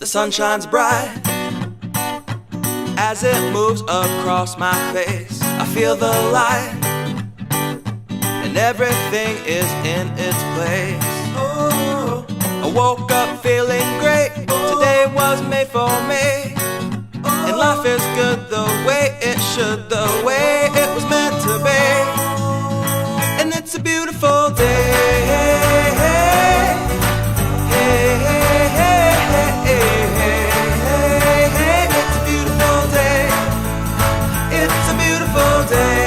The sun shines bright as it moves across my face. I feel the light and everything is in its place. Oh, I woke up feeling great. Today was made for me, and life is good the way it should, the way it was meant to be. And it's a beautiful day. It's a beautiful day. It's a beautiful day.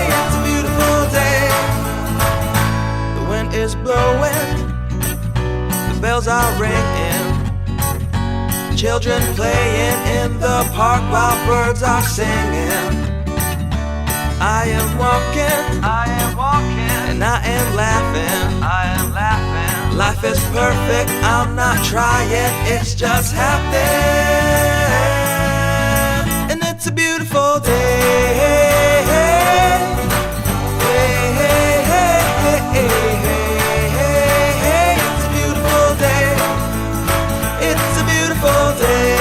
It's a beautiful day. The wind is blowing, the bells are ringing, children playing in the park while birds are singing. I am walking, and I am laughing, Life is perfect, I'm not trying, it's just happening. And it's a beautiful day. It's a beautiful day. It's a beautiful day.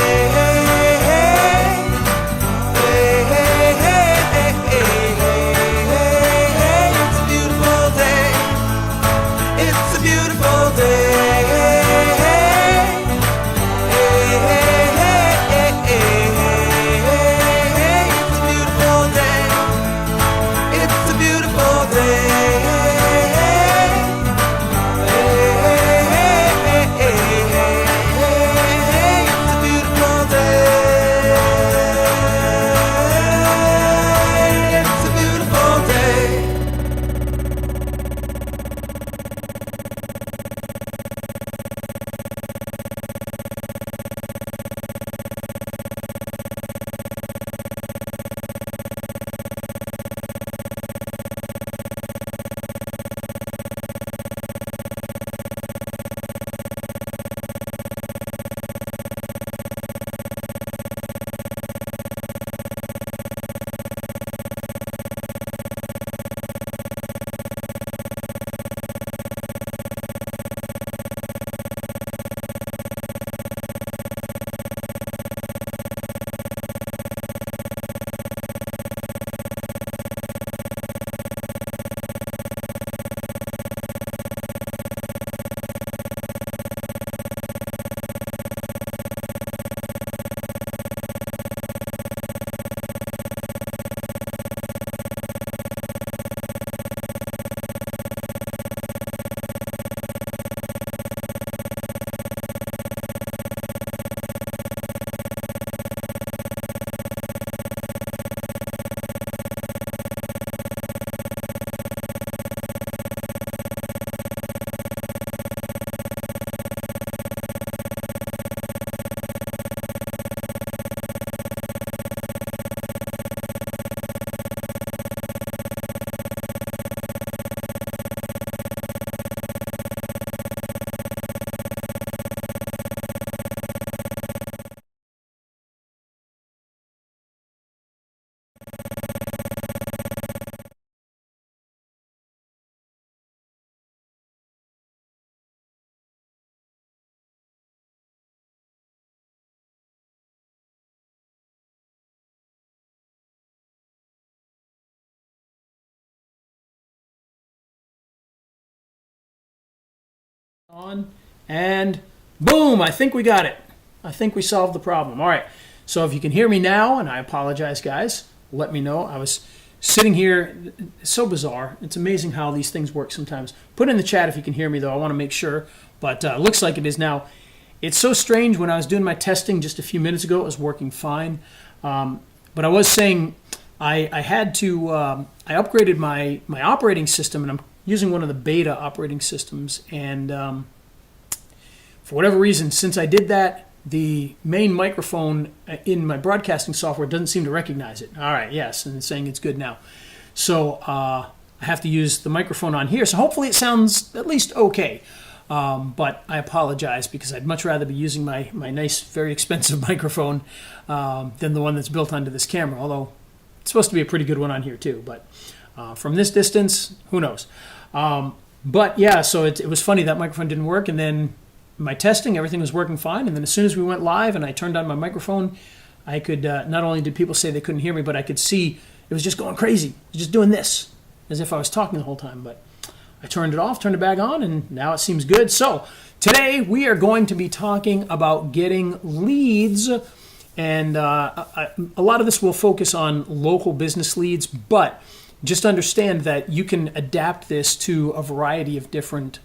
On and boom, I think we got it. I think we solved the problem. All right, so if you can hear me now, and I apologize guys, let me know. I was sitting here, it's so bizarre. It's amazing how these things work sometimes. Put in the chat if you can hear me though, I want to make sure, but looks like it is now. It's so strange. When I was doing my testing just a few minutes ago, it was working fine, but I was saying I had to, I upgraded my operating system, and I'm using one of the beta operating systems, and for whatever reason, since I did that, the main microphone in my broadcasting software doesn't seem to recognize it. All right, yes, and it's saying it's good now. So I have to use the microphone on here, so hopefully it sounds at least okay. But I apologize, because I'd much rather be using my nice, very expensive microphone than the one that's built onto this camera, although it's supposed to be a pretty good one on here too. But From this distance, who knows? But yeah, so it was funny that microphone didn't work, and then my testing, everything was working fine, and then as soon as we went live and I turned on my microphone, I could, not only did people say they couldn't hear me, but I could see it was just going crazy. It was just doing this, as if I was talking the whole time. But I turned it off, turned it back on, and now it seems good. So today we are going to be talking about getting leads, and a lot of this will focus on local business leads, but just understand that you can adapt this to a variety of different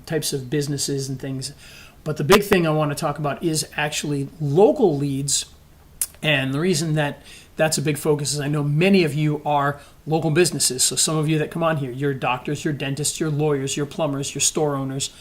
types of businesses and things. But the big thing I want to talk about is actually local leads. And the reason that that's a big focus is I know many of you are local businesses. So some of you that come on here, you're doctors, you're dentists, you're lawyers, you're plumbers, you're store owners.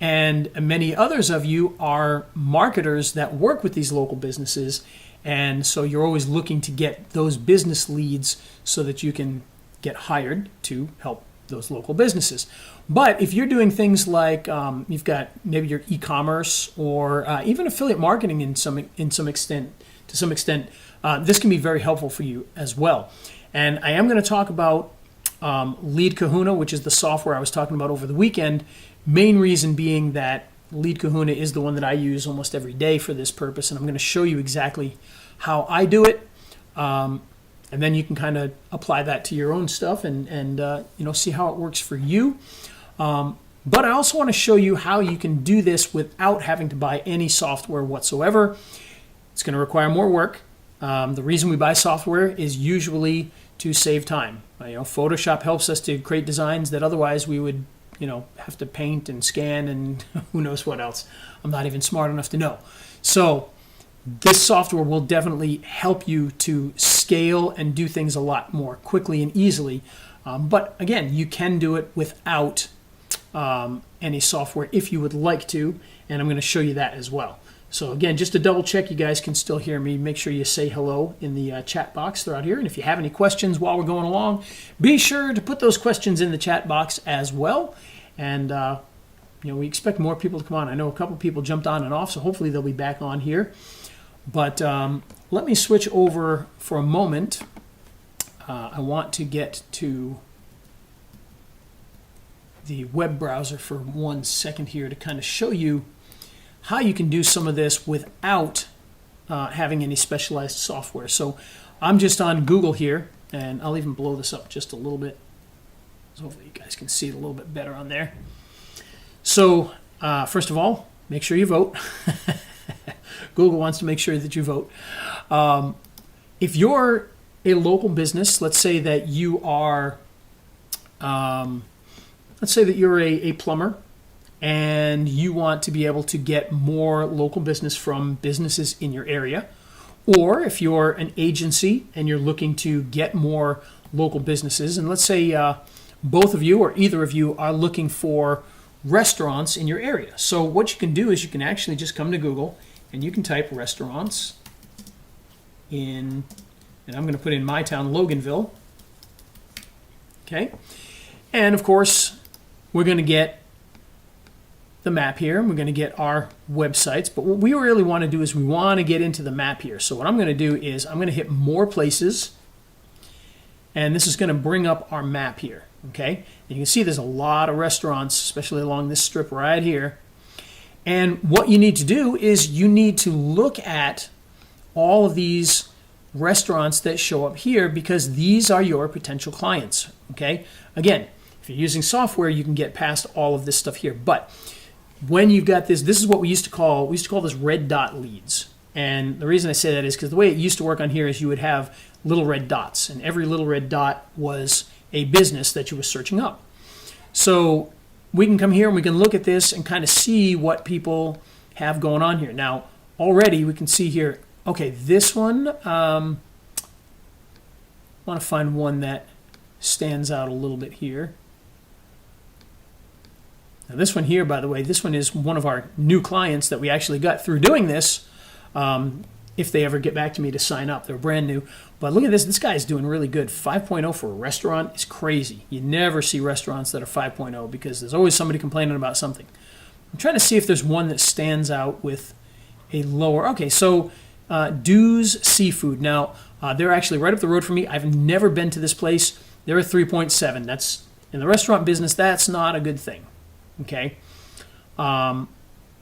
And many others of you are marketers that work with these local businesses. And so you're always looking to get those business leads so that you can get hired to help those local businesses. But if you're doing things like you've got maybe your e-commerce or even affiliate marketing to some extent, this can be very helpful for you as well. And I am going to talk about LeadKahuna, which is the software I was talking about over the weekend. Main reason being that LeadKahuna is the one that I use almost every day for this purpose, and I'm going to show you exactly how I do it. And then you can kind of apply that to your own stuff and see how it works for you. But I also want to show you how you can do this without having to buy any software whatsoever. It's going to require more work. The reason we buy software is usually to save time. Photoshop helps us to create designs that otherwise we would, have to paint and scan and who knows what else. I'm not even smart enough to know. So this software will definitely help you to scale and do things a lot more quickly and easily. But again, you can do it without any software if you would like to, and I'm going to show you that as well. So again, just to double check you guys can still hear me, make sure you say hello in the chat box throughout here. And if you have any questions while we're going along, be sure to put those questions in the chat box as well. And we expect more people to come on. I know a couple people jumped on and off, so hopefully they'll be back on here. But let me switch over for a moment. I want to get to the web browser for 1 second here to kind of show you how you can do some of this without having any specialized software. So I'm just on Google here, and I'll even blow this up just a little bit, so hopefully you guys can see it a little bit better on there. So first of all, make sure you vote. Google wants to make sure that you vote. If you're a local business, let's say that you are, a plumber, and you want to be able to get more local business from businesses in your area. Or if you're an agency and you're looking to get more local businesses, and let's say both of you or either of you are looking for restaurants in your area. So what you can do is you can actually just come to Google and you can type restaurants in, and I'm going to put in my town, Loganville. Okay. And of course, we're going to get the map here, and we're going to get our websites. But what we really want to do is we want to get into the map here. So what I'm going to do is I'm going to hit more places, and this is going to bring up our map here. Okay. And you can see there's a lot of restaurants, especially along this strip right here. And what you need to do is you need to look at all of these restaurants that show up here because these are your potential clients. Okay. Again, if you're using software, you can get past all of this stuff here. But when you've got this is what we used to call this red dot leads. And the reason I say that is because the way it used to work on here is you would have little red dots, and every little red dot was a business that you were searching up. So we can come here and we can look at this and kind of see what people have going on here. Now, already we can see here, okay, this one, I want to find one that stands out a little bit here. Now this one here, by the way, this one is one of our new clients that we actually got through doing this. If they ever get back to me to sign up, they're brand new. But look at this guy's doing really good. 5.0 for a restaurant is crazy. You never see restaurants that are 5.0 because there's always somebody complaining about something. I'm trying to see if there's one that stands out with a lower. Okay, so Dues Seafood. Now, they're actually right up the road from me. I've never been to this place. They're a 3.7. That's in the restaurant business. That's not a good thing. Okay.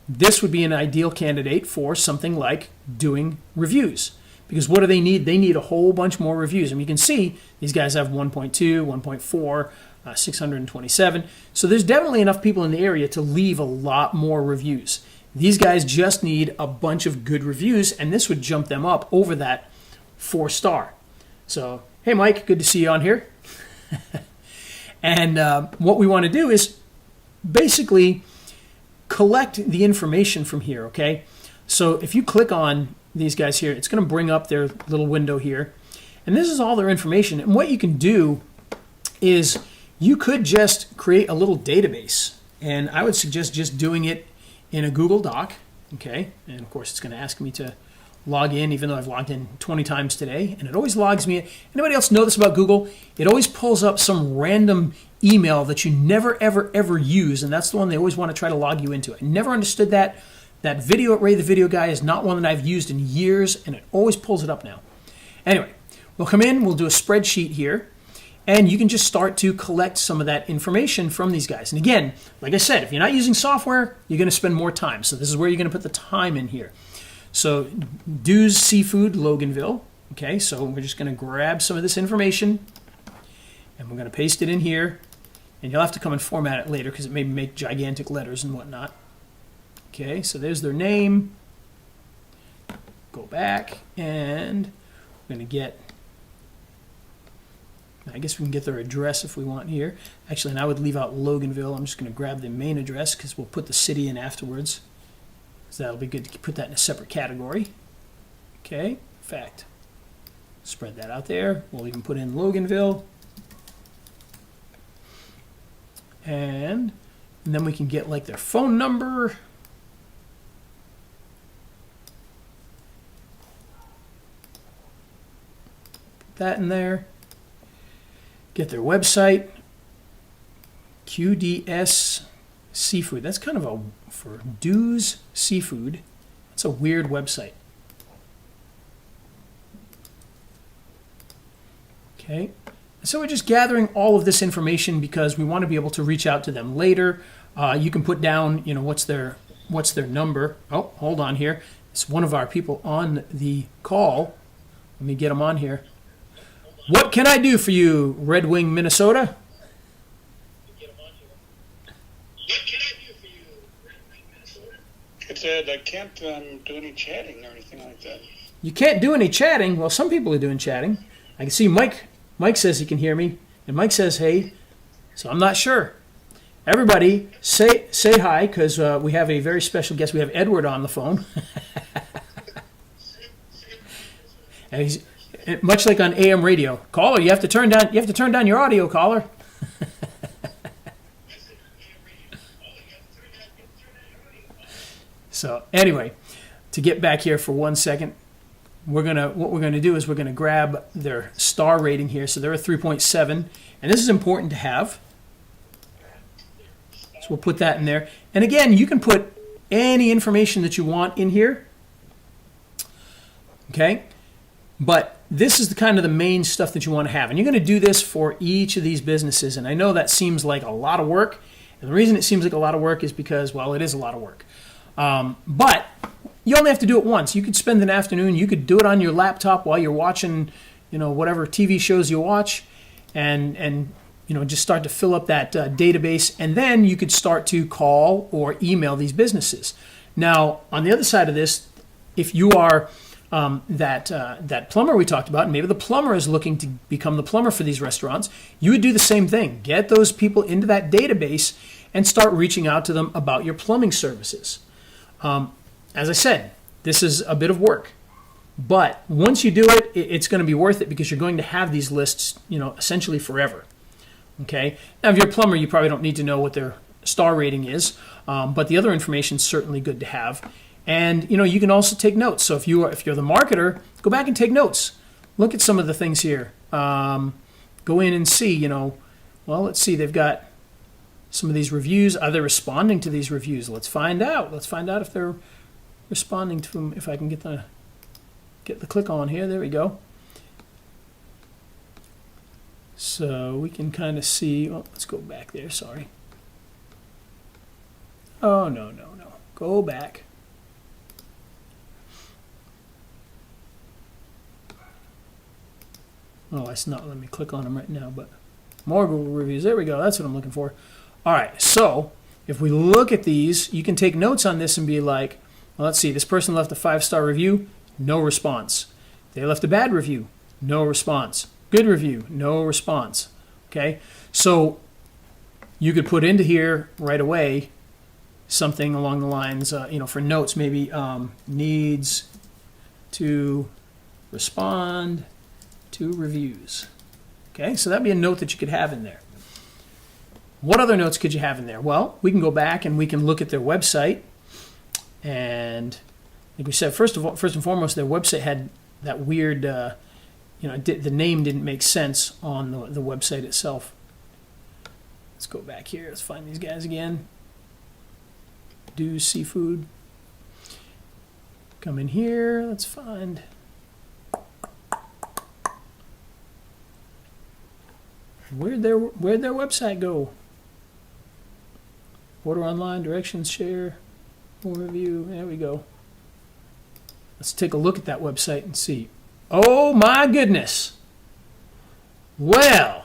This would be an ideal candidate for something like doing reviews. Because what do they need? They need a whole bunch more reviews. And you can see these guys have 1.2, 1.4, 627. So there's definitely enough people in the area to leave a lot more reviews. These guys just need a bunch of good reviews, and this would jump them up over that 4-star. So, hey, Mike, good to see you on here. And what we want to do is basically collect the information from here, okay? So if you click on these guys here, it's going to bring up their little window here. And this is all their information. And what you can do is you could just create a little database. And I would suggest just doing it in a Google Doc, okay? And of course, it's going to ask me to log in, even though I've logged in 20 times today. And it always logs me in. Anybody else know this about Google? It always pulls up some random email that you never, ever, ever use. And that's the one they always want to try to log you into. I never understood that. That video at Ray the Video Guy is not one that I've used in years, and it always pulls it up now. Anyway, we'll come in, we'll do a spreadsheet here, and you can just start to collect some of that information from these guys. And again, like I said, if you're not using software, you're going to spend more time. So this is where you're going to put the time in here. So Dues Seafood, Loganville. Okay, so we're just going to grab some of this information, and we're going to paste it in here. And you'll have to come and format it later because it may make gigantic letters and whatnot. Okay, so there's their name. Go back, and we're going to get, I guess we can get their address if we want here. Actually, and I would leave out Loganville. I'm just going to grab the main address because we'll put the city in afterwards. So that'll be good to put that in a separate category. Okay, in fact, spread that out there. We'll even put in Loganville. And then we can get like their phone number. That in there. Get their website, QDS Seafood. That's kind of a, for Dues Seafood, that's a weird website. Okay, so we're just gathering all of this information because we want to be able to reach out to them later. You can put down, you know, what's their number. Oh, hold on here. It's one of our people on the call. Let me get them on here. What can I do for you, Red Wing, Minnesota? It said I can't do any chatting or anything like that. You can't do any chatting? Well, some people are doing chatting. I can see Mike. Mike says he can hear me, and Mike says hey. So I'm not sure. Everybody, say hi, because we have a very special guest. We have Edward on the phone. And he's much like on AM radio. Caller, you have to turn down your audio, caller. So anyway, to get back here for 1 second, what we're gonna do is we're gonna grab their star rating here. So they're a 3.7, and this is important to have. So we'll put that in there. And again, you can put any information that you want in here. Okay, but this is the kind of the main stuff that you want to have, and you're going to do this for each of these businesses. And I know that seems like a lot of work, and the reason it seems like a lot of work is because, well, it is a lot of work. But you only have to do it once. You could spend an afternoon. You could do it on your laptop while you're watching, you know, whatever TV shows you watch, and you know, just start to fill up that database, and then you could start to call or email these businesses. Now, on the other side of this, if you are that plumber we talked about, and maybe the plumber is looking to become the plumber for these restaurants, you would do the same thing. Get those people into that database and start reaching out to them about your plumbing services. As I said, this is a bit of work, but once you do it, it's going to be worth it because you're going to have these lists, you know, essentially forever. Okay. Now, if you're a plumber, you probably don't need to know what their star rating is, but the other information is certainly good to have. And you know, you can also take notes. So if you're the marketer, go back and take notes. Look at some of the things here. Go in and see. You know, well, let's see. They've got some of these reviews. Are they responding to these reviews? Let's find out. Let's find out if they're responding to them. If I can get the click on here. There we go. So we can kind of see, oh, let's go back there, sorry. Oh, no. Go back. Oh, it's not letting me click on them right now, but more Google reviews. There we go. That's what I'm looking for. All right, so if we look at these, you can take notes on this and be like, well, let's see, this person left a 5-star review, no response. They left a bad review, no response. Good review, no response. Okay, so you could put into here right away something along the lines, for notes, maybe needs to respond to reviews. Okay, so that'd be a note that you could have in there. What other notes could you have in there? Well, we can go back and we can look at their website. And like we said, first and foremost, their website had that weird, the name didn't make sense on the website itself. Let's go back here. Let's find these guys again. Do seafood. Come in here. Let's find. Where'd their website go? Order online, directions, share, overview. There we go. Let's take a look at that website and see. Oh my goodness. Well,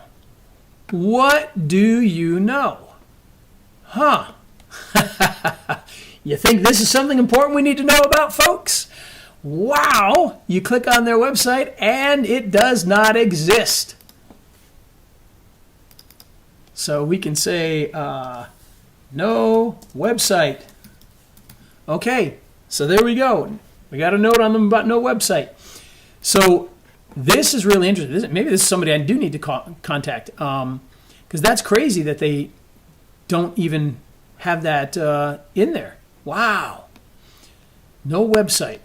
what do you know? Huh. You think this is something important we need to know about, folks? Wow. You click on their website and it does not exist. So we can say no website. Okay, so there we go. We got a note on them about no website. So this is really interesting. Maybe this is somebody I do need to contact, because that's crazy that they don't even have that in there. Wow. No website.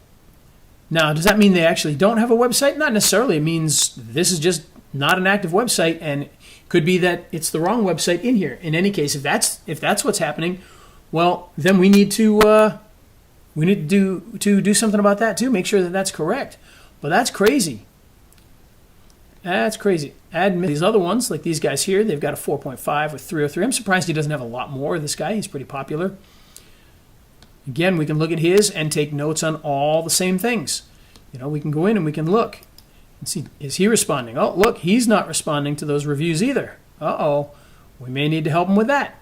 Now, does that mean they actually don't have a website? Not necessarily. It means this is just not an active website, and it could be that it's the wrong website in here. In any case, if that's what's happening, well, then we need to do something about that too. Make sure that that's correct. But that's crazy. That's crazy. Admit these other ones, like these guys here, they've got a 4.5 with 303. I'm surprised he doesn't have a lot more. This guy, he's pretty popular. Again, we can look at his and take notes on all the same things. We can go in and we can look and see, is he responding? Oh, look, he's not responding to those reviews either. Uh-oh, we may need to help him with that.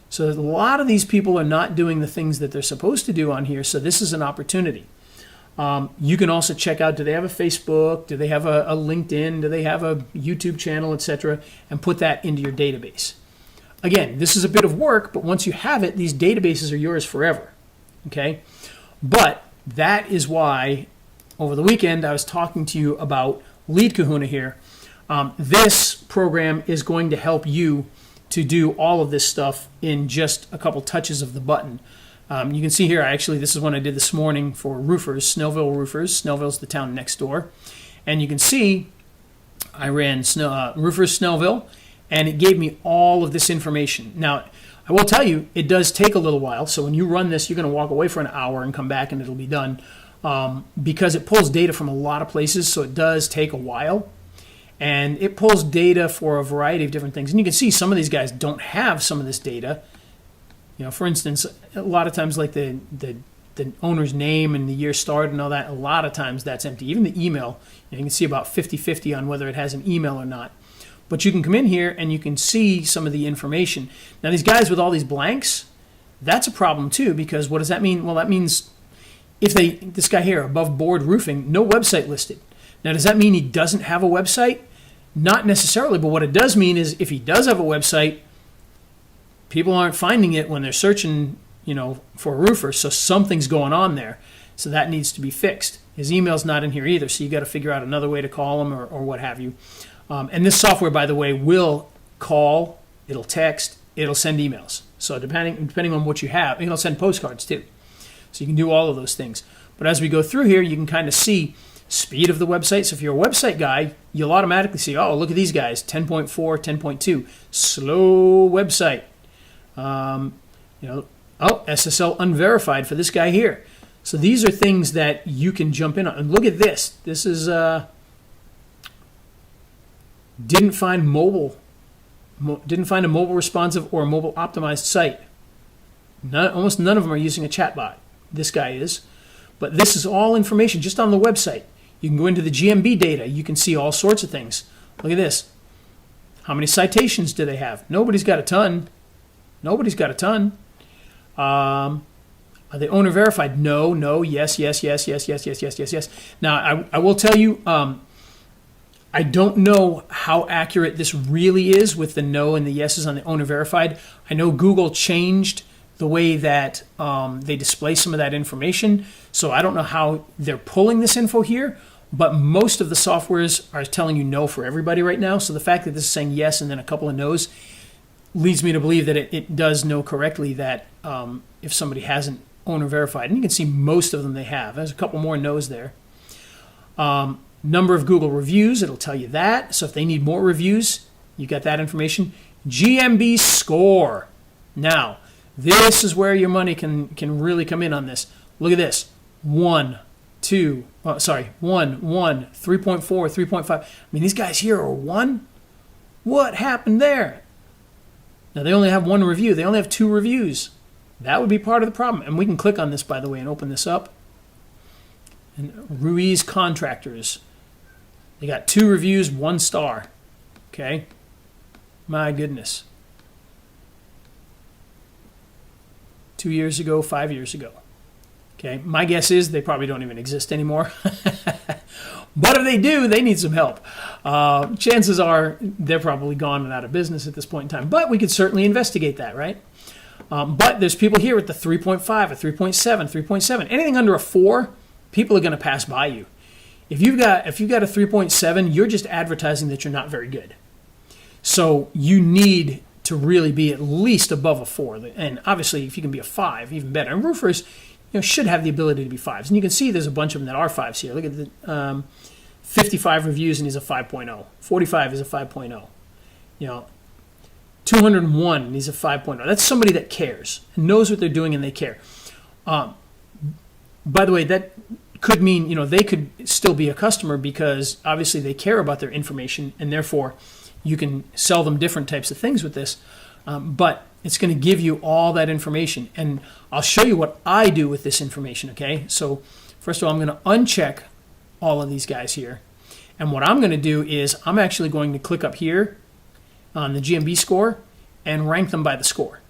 So a lot of these people are not doing the things that they're supposed to do on here, so this is an opportunity. You can also check out, do they have a Facebook? Do they have a LinkedIn? Do they have a YouTube channel, etc.? And put that into your database. Again, this is a bit of work, but once you have it, these databases are yours forever. Okay? But that is why over the weekend I was talking to you about LeadKahuna here. This program is going to help you to do all of this stuff in just a couple touches of the button. You can see here, actually, this is one I did this morning for roofers, Snellville roofers. Snellville's the town next door. And you can see I ran roofers Snellville, and it gave me all of this information. Now, I will tell you, it does take a little while. So when you run this, you're going to walk away for an hour and come back and it'll be done. Because it pulls data from a lot of places, so it does take a while. And it pulls data for a variety of different things. And you can see some of these guys don't have some of this data. For instance, a lot of times like the owner's name and the year started and all that, a lot of times that's empty. Even the email, you can see about 50-50 on whether it has an email or not. But you can come in here and you can see some of the information. Now these guys with all these blanks, that's a problem too, because what does that mean? Well, that means if this guy here, above board roofing, no website listed. Now does that mean he doesn't have a website? Not necessarily, but what it does mean is if he does have a website, people aren't finding it when they're searching, for a roofer, so something's going on there. So that needs to be fixed. His email's not in here either, so you got to figure out another way to call him or what have you. And this software, by the way, will call, it'll text, it'll send emails. So depending on what you have, it'll send postcards too. So you can do all of those things. But as we go through here, you can kind of see speed of the website. So if you're a website guy, you'll automatically see, oh, look at these guys, 10.4, 10.2, slow website. SSL unverified for this guy here. So these are things that you can jump in on. And look at this. This is Didn't find didn't find a mobile responsive or a mobile optimized site. Almost none of them are using a chatbot. This guy is. But this is all information just on the website. You can go into the GMB data. You can see all sorts of things. Look at this. How many citations do they have? Nobody's got a ton. Nobody's got a ton. Are they owner verified? No, yes. Now, I will tell you, I don't know how accurate this really is with the no and the yeses on the owner verified. I know Google changed the way that they display some of that information, so I don't know how they're pulling this info here, but most of the softwares are telling you no for everybody right now, so the fact that this is saying yes and then a couple of no's leads me to believe that it does know correctly that if somebody hasn't owner verified, and you can see most of them they have. There's a couple more no's there. Number of Google reviews, it'll tell you that. So if they need more reviews, you got that information. GMB score. Now, this is where your money can really come in on this. Look at this. 1, 3.4, 3.5. I mean, these guys here are 1. What happened there? Now, they only have 1 review. They only have 2 reviews. That would be part of the problem. And we can click on this, by the way, and open this up. And Ruiz Contractors. They got 2 reviews, 1 star. Okay? My goodness. 2 years ago, 5 years ago. Okay? My guess is they probably don't even exist anymore. But if they do, they need some help. Chances are they're probably gone and out of business at this point in time. But we could certainly investigate that, right? But there's people here with the 3.5, a 3.7, 3.7. Anything under a 4, people are going to pass by you. If you've got a 3.7, you're just advertising that you're not very good. So you need to really be at least above a 4. And obviously, if you can be a 5, even better. And roofers, should have the ability to be 5s. And you can see there's a bunch of them that are 5s here. Look at the 55 reviews, and he's a 5.0. 45 is a 5.0. 201, and he's a 5.0. That's somebody that cares and knows what they're doing, and they care. By the way, that could mean they could still be a customer because obviously they care about their information, and therefore you can sell them different types of things with this. But it's going to give you all that information, and I'll show you what I do with this information. Okay, so first of all, I'm going to uncheck all of these guys here, and what I'm going to do is I'm actually going to click up here on the GMB score and rank them by the score.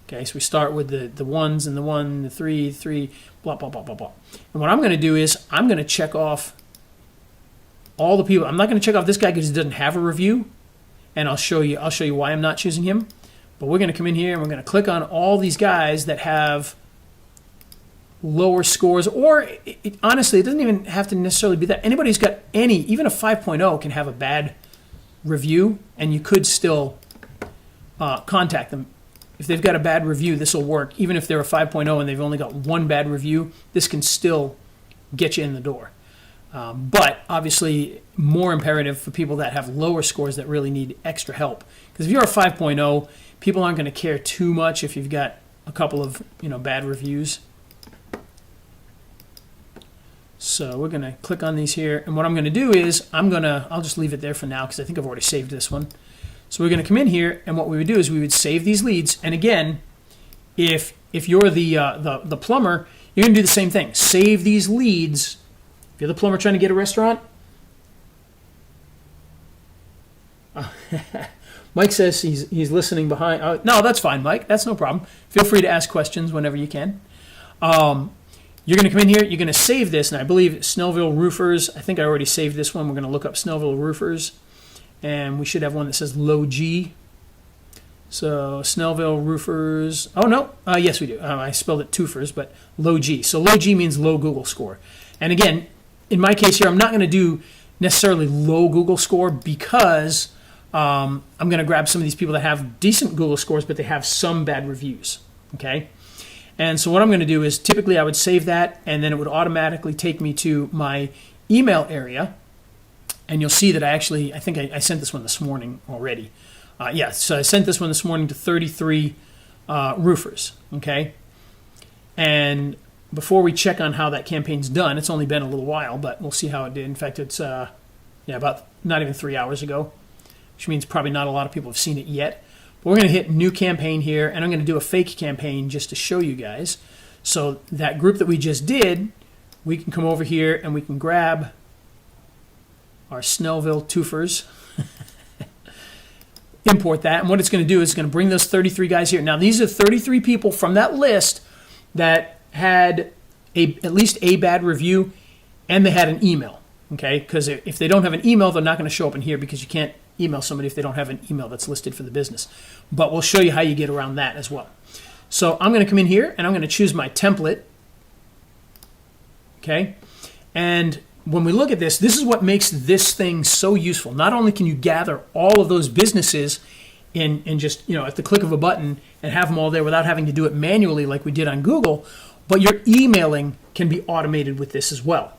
Okay, so we start with the 1s and the 1, the 3, blah, blah, blah, blah, blah. And what I'm going to do is I'm going to check off all the people. I'm not going to check off this guy because he doesn't have a review, and I'll show you why I'm not choosing him. But we're going to come in here and we're going to click on all these guys that have lower scores, or honestly, it doesn't even have to necessarily be that. Anybody who's got even a 5.0 can have a bad review, and you could still contact them. If they've got a bad review, this will work. Even if they're a 5.0 and they've only got 1 bad review, this can still get you in the door. But obviously, more imperative for people that have lower scores that really need extra help. Because if you're a 5.0, people aren't going to care too much if you've got a couple of bad reviews. So we're going to click on these here, and what I'm going to do is I'll just leave it there for now because I think I've already saved this one. So we're going to come in here, and what we would do is we would save these leads. And again, if you're the plumber, you're going to do the same thing. Save these leads. If you're the plumber trying to get a restaurant, Mike says he's listening behind. No, that's fine, Mike. That's no problem. Feel free to ask questions whenever you can. You're going to come in here. You're going to save this, and I believe Snellville Roofers. I think I already saved this one. We're going to look up Snellville Roofers. And we should have one that says low G. So Snellville Roofers. Oh, no. Yes, we do. I spelled it twofers, but low G. So low G means low Google score. And again, in my case here, I'm not going to do necessarily low Google score because I'm going to grab some of these people that have decent Google scores, but they have some bad reviews. Okay? And so what I'm going to do is typically I would save that, and then it would automatically take me to my email area. And you'll see that I think I sent this one this morning already. So I sent this one this morning to 33 roofers, okay? And before we check on how that campaign's done, it's only been a little while, but we'll see how it did. In fact, it's about not even 3 hours ago. which means probably not a lot of people have seen it yet. But we're going to hit new campaign here, and I'm going to do a fake campaign just to show you guys. So that group that we just did, we can come over here and we can grab our Snellville twofers, import that, and what it's going to do is it's going to bring those 33 guys here. Now these are 33 people from that list that had at least a bad review, and they had an email, okay? Because if they don't have an email, they're not going to show up in here because you can't email somebody if they don't have an email that's listed for the business. But we'll show you how you get around that as well. So I'm going to come in here and I'm going to choose my template, okay? And when we look at this, this is what makes this thing so useful. Not only can you gather all of those businesses in just, at the click of a button and have them all there without having to do it manually like we did on Google, but your emailing can be automated with this as well.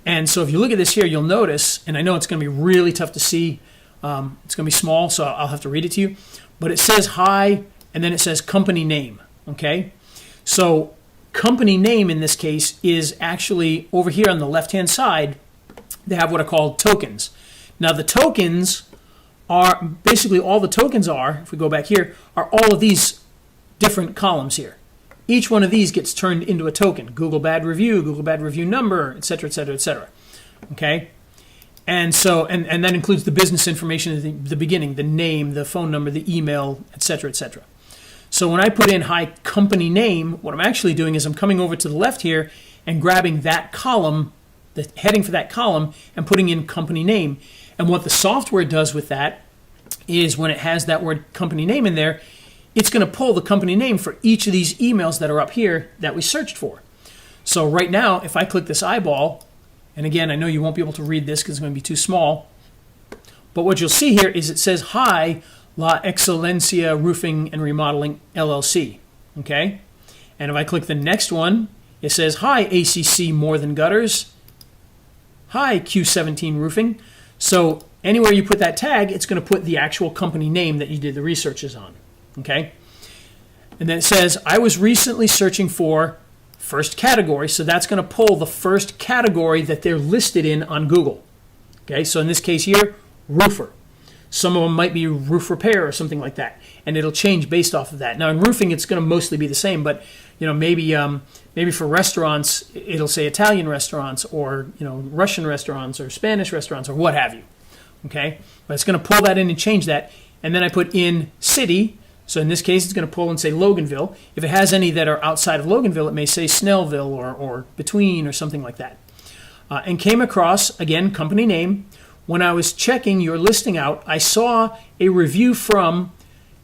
And so if you look at this here, you'll notice, and I know it's going to be really tough to see, it's going to be small, so I'll have to read it to you, but it says hi, and then it says company name, okay? So company name in this case is actually over here on the left-hand side. They have what are called tokens. Now the tokens are, basically all the tokens are, if we go back here, are all of these different columns here. Each one of these gets turned into a token. Google bad review number, et cetera, et cetera, et cetera. Okay? And so, and that includes the business information at the beginning, the name, the phone number, the email, et cetera, et cetera. So when I put in hi company name, what I'm actually doing is I'm coming over to the left here and grabbing that column, the heading for that column, and putting in company name. And what the software does with that is when it has that word company name in there, it's going to pull the company name for each of these emails that are up here that we searched for. So right now, if I click this eyeball, and again, I know you won't be able to read this because it's going to be too small, but what you'll see here is it says hi La Excelencia Roofing and Remodeling LLC, okay? And if I click the next one, it says hi ACC More Than Gutters, hi Q17 Roofing. So anywhere you put that tag, it's going to put the actual company name that you did the researches on, okay? And then it says, I was recently searching for first category, so that's going to pull the first category that they're listed in on Google. Okay, so in this case here, roofer. Some of them might be roof repair or something like that, and it'll change based off of that. Now in roofing, it's going to mostly be the same, but maybe for restaurants, it'll say Italian restaurants or Russian restaurants or Spanish restaurants or what have you. Okay, but it's going to pull that in and change that, and then I put in city. So in this case, it's going to pull and say Loganville. If it has any that are outside of Loganville, it may say Snellville or between or something like that. And came across, again, company name. When I was checking your listing out, I saw a review from,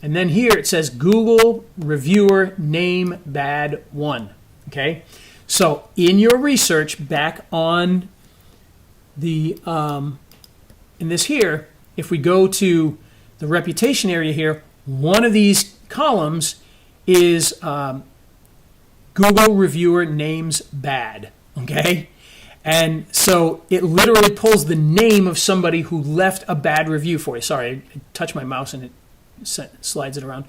and then here it says Google reviewer name bad one. Okay? So in your research back on the, in this here, if we go to the reputation area here, one of these columns is Google reviewer names bad, okay? And so it literally pulls the name of somebody who left a bad review for you. Sorry, I touched my mouse and it slides it around.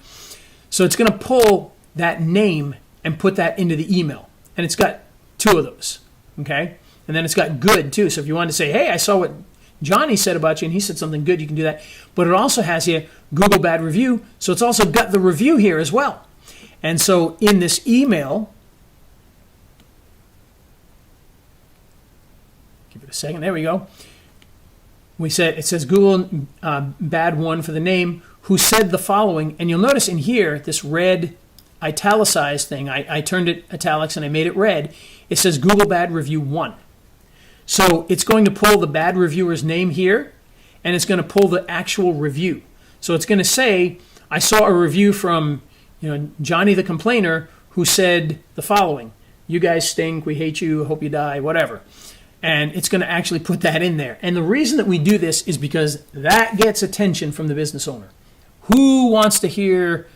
So it's going to pull that name and put that into the email. And it's got two of those, okay? And then it's got good too. So if you wanted to say, hey, I saw what Johnny said about you and he said something good, you can do that. But it also has here Google bad review, so it's also got the review here as well. And so in this email, give it a second, there we go. It says Google bad one for the name, who said the following, and you'll notice in here, this red italicized thing, I turned it italics and I made it red, it says Google bad review 1. So it's going to pull the bad reviewer's name here, and it's going to pull the actual review. So it's going to say, I saw a review from Johnny the Complainer who said the following, you guys stink, we hate you, hope you die, whatever. And it's going to actually put that in there. And the reason that we do this is because that gets attention from the business owner. Who wants to hear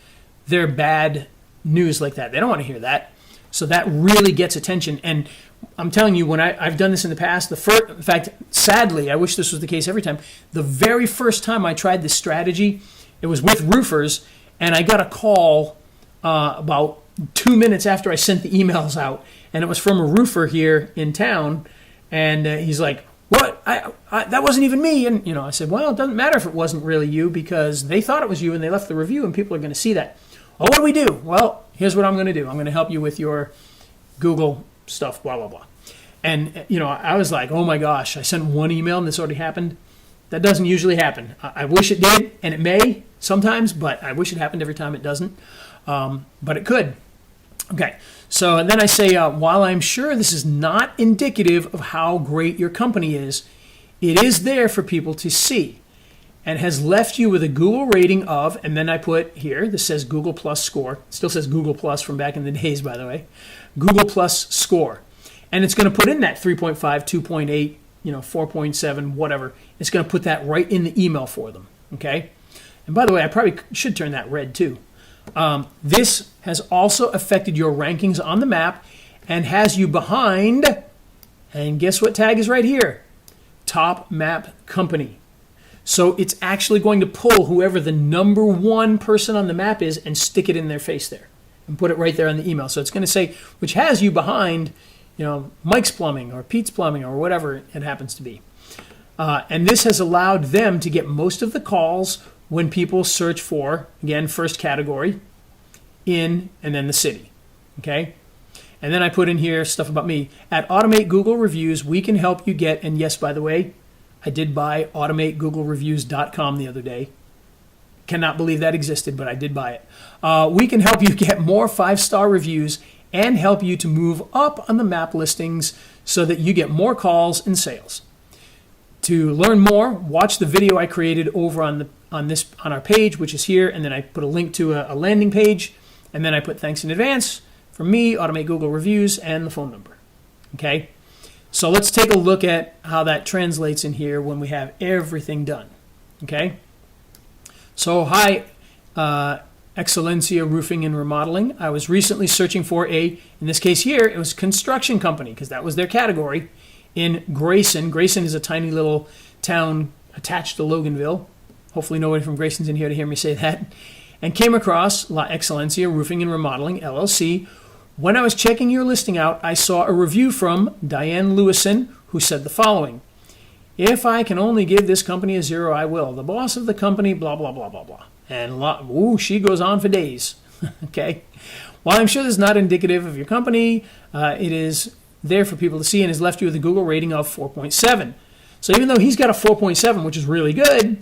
their bad news like that? They don't want to hear that. So that really gets attention. And I'm telling you, when I've done this in the past, in fact, sadly, I wish this was the case every time, the very first time I tried this strategy, it was with roofers, and I got a call about 2 minutes after I sent the emails out, and it was from a roofer here in town, and he's like, what? That wasn't even me. And, I said, well, it doesn't matter if it wasn't really you because they thought it was you and they left the review and people are going to see that. Well, what do we do? Well, here's what I'm going to do. I'm going to help you with your Google stuff, blah, blah, blah. And, I was like, oh my gosh, I sent one email and this already happened. That doesn't usually happen. I wish it did, and it may sometimes, but I wish it happened every time it doesn't. But it could. Okay, so then I say, while I'm sure this is not indicative of how great your company is, it is there for people to see and has left you with a Google rating of, and then I put here, this says Google Plus score. It still says Google Plus from back in the days, by the way. Google Plus score. And it's going to put in that 3.5, 2.8, 4.7, whatever. It's going to put that right in the email for them, okay? And by the way, I probably should turn that red too. This has also affected your rankings on the map and has you behind, and guess what tag is right here? Top map company. So it's actually going to pull whoever the number one person on the map is and stick it in their face there and put it right there on the email. So it's going to say, which has you behind, Mike's Plumbing or Pete's Plumbing or whatever it happens to be. And this has allowed them to get most of the calls when people search for, again, first category, in, and then the city, okay? And then I put in here stuff about me. At Automate Google Reviews, we can help you get, and yes, by the way, I did buy automategooglereviews.com the other day. Cannot believe that existed, but I did buy it. We can help you get more 5-star reviews and help you to move up on the map listings so that you get more calls and sales. To learn more, watch the video I created over on our page, which is here, and then I put a link to a landing page, and then I put thanks in advance from me, Automate Google Reviews, and the phone number. Okay, so let's take a look at how that translates in here when we have everything done. Okay, so hi, Excellencia Roofing and Remodeling. I was recently searching for in this case here, it was construction company because that was their category. In Grayson. Grayson is a tiny little town attached to Loganville. Hopefully nobody from Grayson's in here to hear me say that. And came across La Excellencia Roofing and Remodeling, LLC. When I was checking your listing out, I saw a review from Diane Lewison, who said the following. If I can only give this company a 0, I will. The boss of the company, blah, blah, blah, blah, blah. And she goes on for days. Okay. While I'm sure this is not indicative of your company, it is there for people to see and has left you with a Google rating of 4.7. So even though he's got a 4.7, which is really good,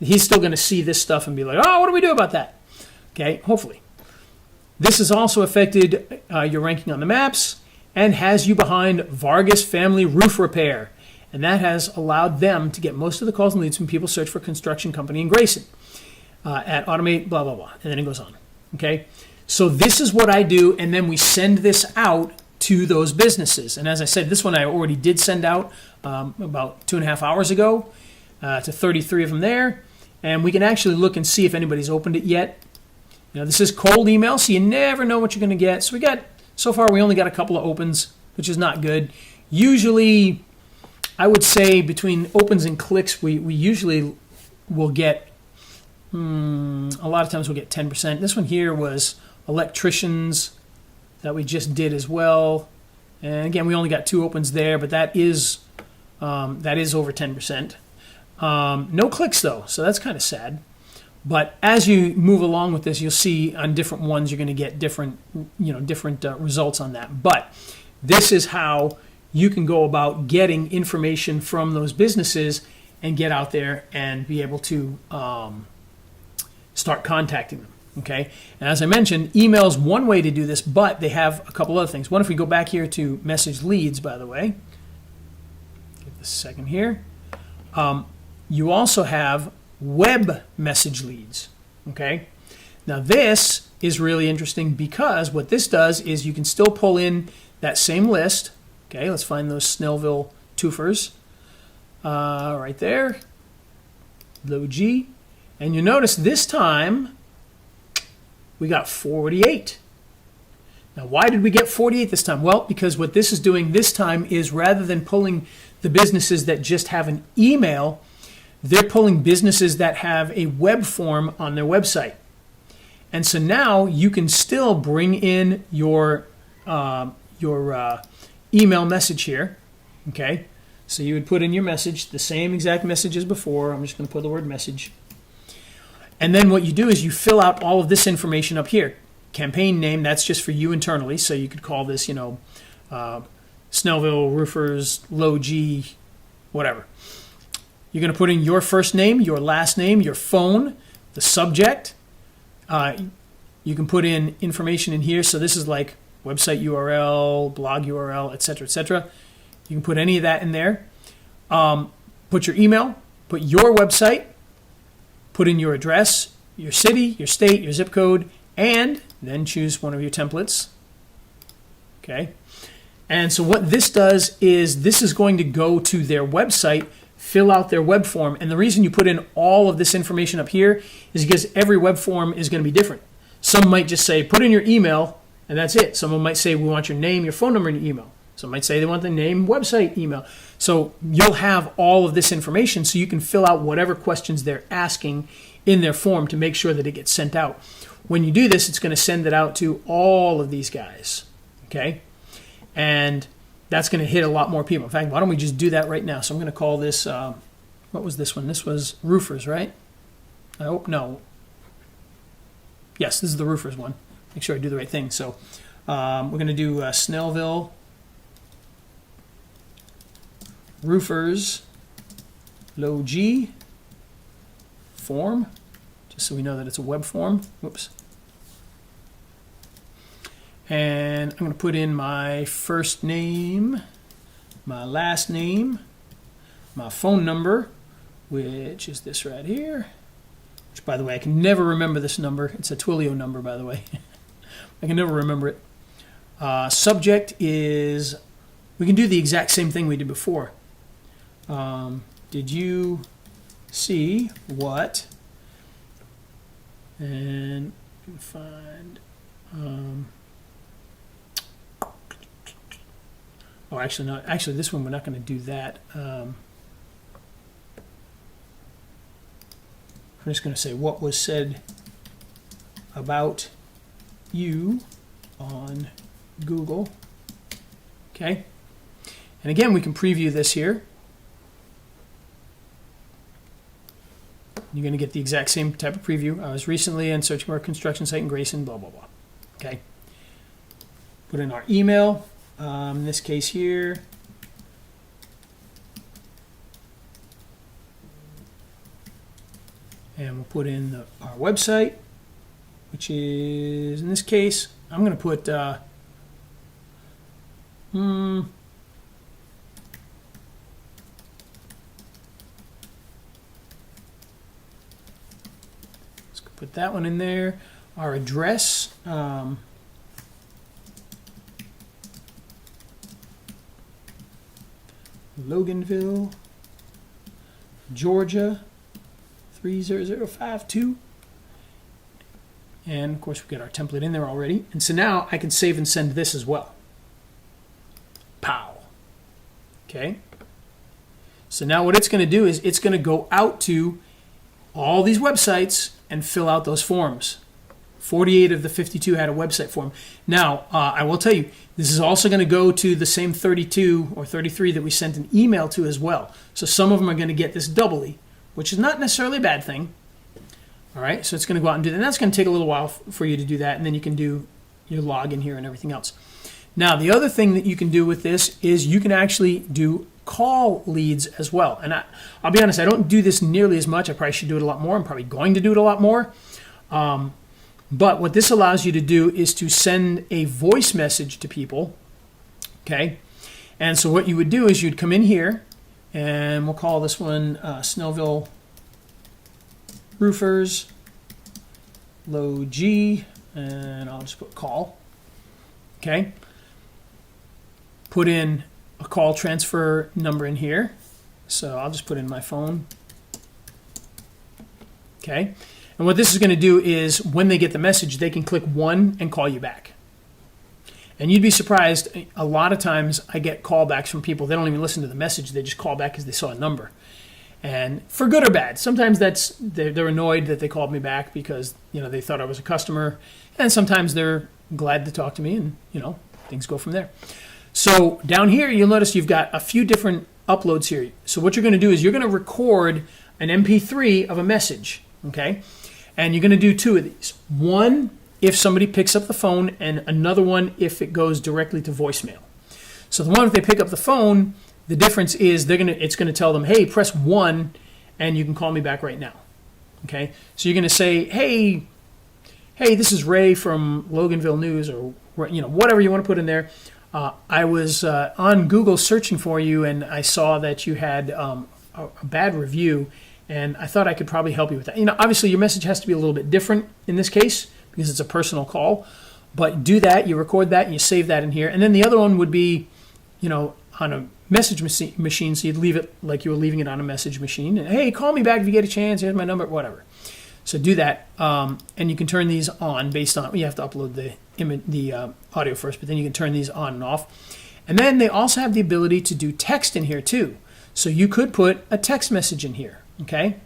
he's still going to see this stuff and be like, oh, what do we do about that? Okay, hopefully. This has also affected your ranking on the maps and has you behind Vargas Family Roof Repair. And that has allowed them to get most of the calls and leads when people search for construction company in Grayson at Automate, blah, blah, blah. And then it goes on. Okay, so this is what I do, and then we send this out to those businesses. And as I said, this one I already did send out about 2.5 hours ago to 33 of them there. And we can actually look and see if anybody's opened it yet. This is cold email, so you never know what you're going to get. So so far we only got a couple of opens, which is not good. Usually, I would say between opens and clicks, we usually will get, a lot of times we'll get 10%. This one here was electricians that we just did as well. And again, we only got 2 opens there, but that is over 10%. No clicks though, so that's kind of sad. But as you move along with this, you'll see on different ones you're going to get different results on that. But this is how you can go about getting information from those businesses and get out there and be able to start contacting them. Okay, and as I mentioned, email is one way to do this, but they have a couple other things. One, if we go back here to message leads, by the way, give this a second here, you also have web message leads. Okay, now this is really interesting because what this does is you can still pull in that same list. Okay, let's find those Snellville twofers right there, low G, and you notice this time we got 48. Now, why did we get 48 this time? Well, because what this is doing this time is rather than pulling the businesses that just have an email, they're pulling businesses that have a web form on their website. And so now you can still bring in your email message here. Okay, So you would put in your message, the same exact message as before. I'm just going to put the word message. And then what you do is you fill out all of this information up here. Campaign name, that's just for you internally. So you could call this, Snellville Roofers, Low G, whatever. You're going to put in your first name, your last name, your phone, the subject. You can put in information in here. So this is like website URL, blog URL, etc., etc. You can put any of that in there. Put your email, put your website, put in your address, your city, your state, your zip code, and then choose one of your templates. Okay. And so what this does is this is going to go to their website, fill out their web form. And the reason you put in all of this information up here is because every web form is going to be different. Some might just say, put in your email, and that's it. Someone might say, we want your name, your phone number, and your email. Some might say they want the name, website, email. So you'll have all of this information so you can fill out whatever questions they're asking in their form to make sure that it gets sent out. When you do this, it's going to send it out to all of these guys, okay? And that's going to hit a lot more people. In fact, why don't we just do that right now? So I'm going to call this, what was this one? This was roofers, right? I hope, no. Yes, this is the roofers one. Make sure I do the right thing. So we're going to do Snellville Roofers Low G form, just so we know that it's a web form. Whoops. And I'm going to put in my first name, my last name, my phone number, which is this right here. Which, by the way, I can never remember this number. It's a Twilio number, by the way. I can never remember it. Subject is, we can do the exact same thing we did before. Did you see what? And you can find. Oh, actually, no. Actually, this one we're not going to do that. I'm just going to say what was said about you on Google. Okay. And again, we can preview this here. You're going to get the exact same type of preview. I was recently in searching for a construction site in Grayson, blah, blah, blah. Okay. Put in our email. In this case here. And we'll put in our website, which is, in this case, I'm going to put, let's put that one in there. Our address, Loganville, Georgia, 30052. And of course, we got our template in there already. And so now I can save and send this as well. Pow. Okay. So now what it's going to do is it's going to go out to all these websites and fill out those forms. 48 of the 52 had a website form. Now, I will tell you, this is also going to go to the same 32 or 33 that we sent an email to as well. So some of them are going to get this doubly, which is not necessarily a bad thing. All right, so it's going to go out and do that. And that's going to take a little while for you to do that, and then you can do your login here and everything else. Now, the other thing that you can do with this is you can actually do call leads as well. And I'll be honest, I don't do this nearly as much. I probably should do it a lot more. I'm probably going to do it a lot more. But what this allows you to do is to send a voice message to people, okay? And so what you would do is you'd come in here, and we'll call this one Snellville Roofers, Low G, and I'll just put call, okay? Put in a call transfer number in here. So I'll just put in my phone, okay? And what this is going to do is when they get the message, they can click 1 and call you back. And you'd be surprised, a lot of times I get callbacks from people. They don't even listen to the message. They just call back because they saw a number. And for good or bad, sometimes they're annoyed that they called me back because they thought I was a customer. And sometimes they're glad to talk to me, and things go from there. So down here, you'll notice you've got a few different uploads here. So what you're going to do is you're going to record an MP3 of a message, okay? And you're going to do 2 of these. One, if somebody picks up the phone, and another one if it goes directly to voicemail. So the one, if they pick up the phone, the difference is it's going to tell them, hey, press 1 and you can call me back right now. Okay? So you're going to say, hey, this is Ray from Loganville News, or whatever you want to put in there. I was on Google searching for you, and I saw that you had a bad review, and I thought I could probably help you with that. Obviously your message has to be a little bit different in this case because it's a personal call, but do that, you record that, and you save that in here. And then the other one would be, on a message machine, so you'd leave it like you were leaving it on a message machine. And, hey, call me back if you get a chance, here's my number, whatever. So do that, and you can turn these on based on, you have to upload the audio first, but then you can turn these on and off. And then they also have the ability to do text in here too. So you could put a text message in here, okay?